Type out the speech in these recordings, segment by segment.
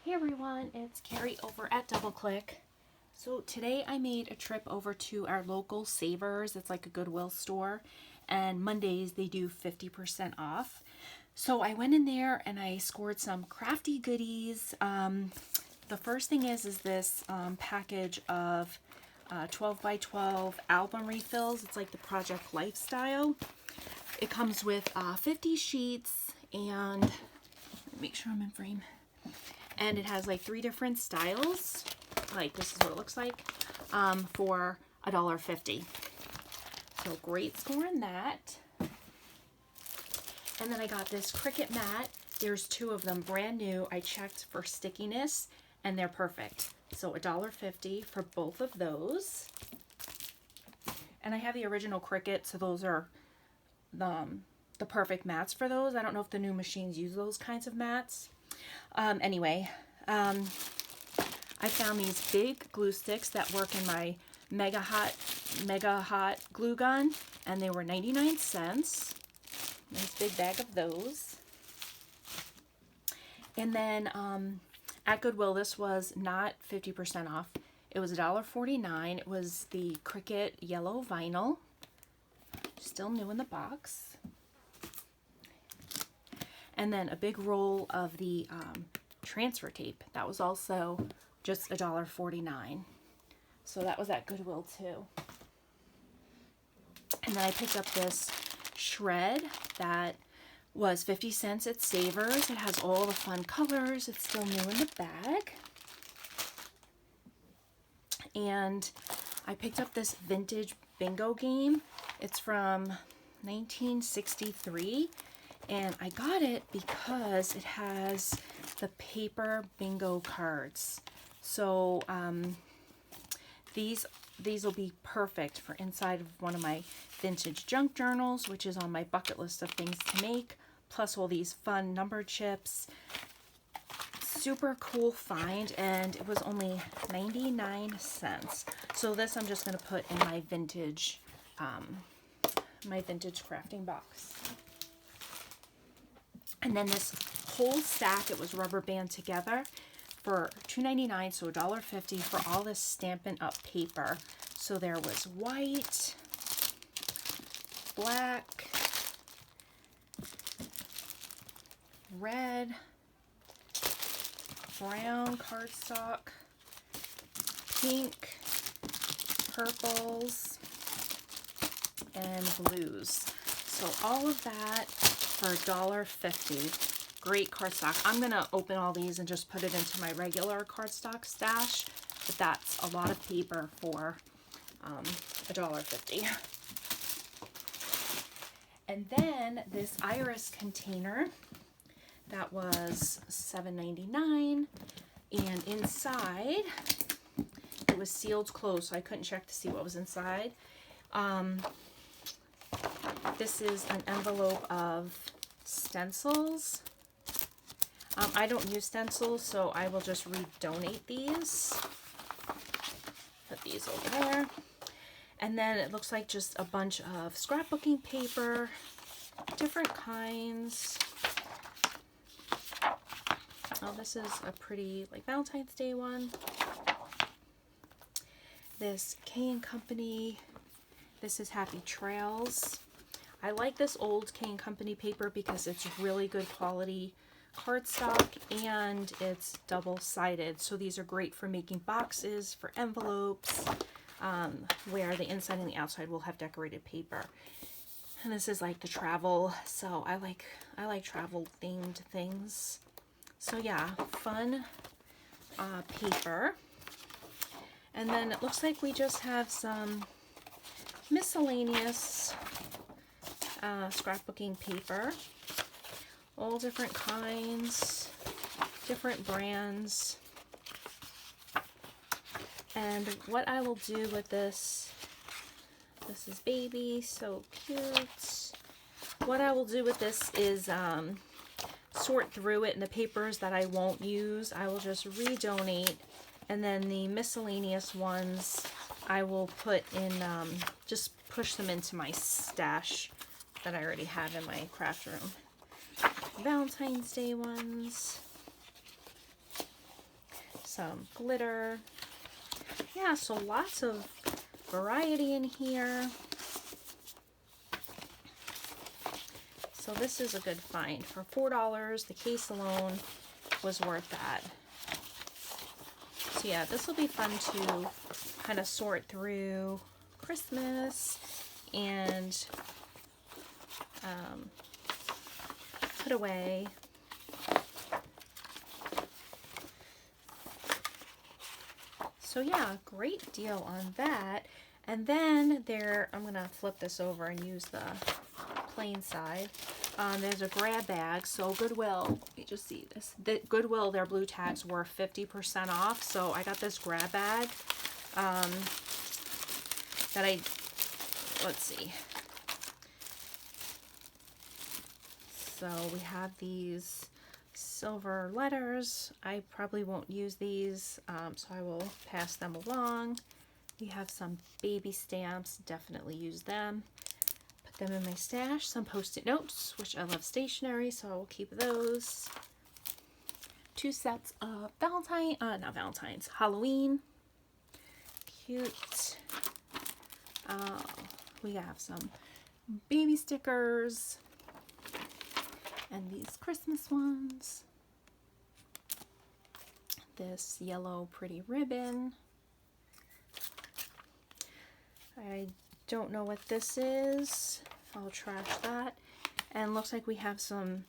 Hey everyone, it's Carrie over at DoubleClick. So today I made a trip over to our local Savers. It's like a Goodwill store, and Mondays they do 50% off. So I went in there and I scored some crafty goodies. The first thing is this package of 12 by 12 album refills. It's like the Project Lifestyle. It comes with 50 sheets and let me make sure I'm in frame. And it has like 3 different styles. Like this is what it looks like for $1.50. So great score on that. And then I got this Cricut mat. There's 2 of them, brand new. I checked for stickiness and they're perfect. So $1.50 for both of those. And I have the original Cricut, so those are the perfect mats for those. I don't know if the new machines use those kinds of mats. Anyway, I found these big glue sticks that work in my mega hot glue gun, and they were 99 cents. Nice big bag of those. And then at Goodwill, this was not 50% off. It was $1.49. It was the Cricut yellow vinyl, still new in the box. And then a big roll of the transfer tape. That was also just $1.49. So that was at Goodwill too. And then I picked up this shred that was 50 cents at Savers. It has all the fun colors. It's still new in the bag. And I picked up this vintage bingo game. It's from 1963. And I got it because it has the paper bingo cards. So these will be perfect for inside of one of my vintage junk journals, which is on my bucket list of things to make. Plus all these fun number chips. Super cool find, and it was only 99 cents. So this I'm just going to put in my vintage crafting box. And then this whole stack, it was rubber band together for $2.99, so $1.50 for all this Stampin' Up! Paper. So there was white, black, red, brown cardstock, pink, purples, and blues. So all of that for $1.50. Great cardstock. I'm going to open all these and just put it into my regular cardstock stash, but that's a lot of paper for $1.50. And then this iris container, that was $7.99, and inside it was sealed closed, so I couldn't check to see what was inside. This is an envelope of stencils. I don't use stencils, so I will just redonate these. Put these over there. And then it looks like just a bunch of scrapbooking paper, different kinds. Oh, this is a pretty like Valentine's Day one. This K & Company. This is Happy Trails. I like this old K & Company paper because it's really good quality cardstock and it's double-sided. So these are great for making boxes, for envelopes, where the inside and the outside will have decorated paper. And this is like the travel, so I like travel themed things. So yeah, fun paper. And then it looks like we just have some miscellaneous scrapbooking paper, all different kinds, different brands. And what I will do with this is baby, so cute. What I will do with this is sort through it, and the papers that I won't use I will just redonate, and then the miscellaneous ones I will put in, just push them into my stash that I already have in my craft room. Valentine's Day ones. some glitter. Yeah, so lots of variety in here. So this is a good find. For $4, the case alone was worth that. So yeah, this will be fun to kind of sort through Christmas and put away. So yeah, great deal on that. And then there, I'm gonna flip this over and use the plain side. There's a grab bag. So Goodwill, you just see this. The Goodwill, their blue tags were 50% off. So I got this grab bag that let's see. So we have these silver letters. I probably won't use these, so I will pass them along. We have some baby stamps, definitely use them. Put them in my stash. Some post-it notes, which I love stationery, so I will keep those. 2 sets of Halloween. Cute. We have some baby stickers. And these Christmas ones. This yellow pretty ribbon. I don't know what this is. I'll trash that. And looks like we have some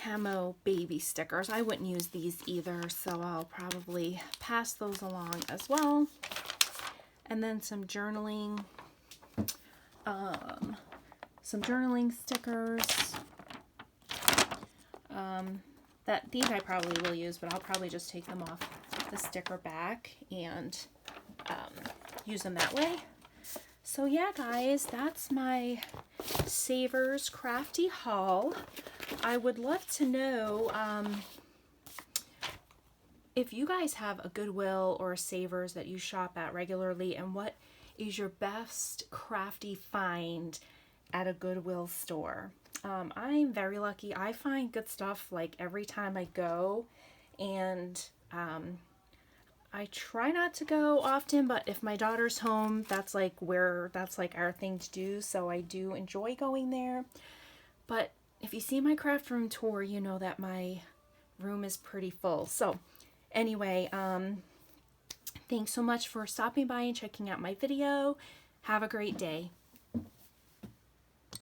camo baby stickers. I wouldn't use these either, so I'll probably pass those along as well. And then some journaling stickers. These I probably will use, but I'll probably just take them off the sticker back and use them that way. So yeah, guys, that's my Savers Crafty haul. I would love to know if you guys have a Goodwill or a Savers that you shop at regularly, and what is your best crafty find at a Goodwill store. I'm very lucky. I find good stuff like every time I go, and I try not to go often, but if my daughter's home, that's like our thing to do, so I do enjoy going there. But if you see my craft room tour, you know that my room is pretty full. So anyway, thanks so much for stopping by and checking out my video. Have a great day.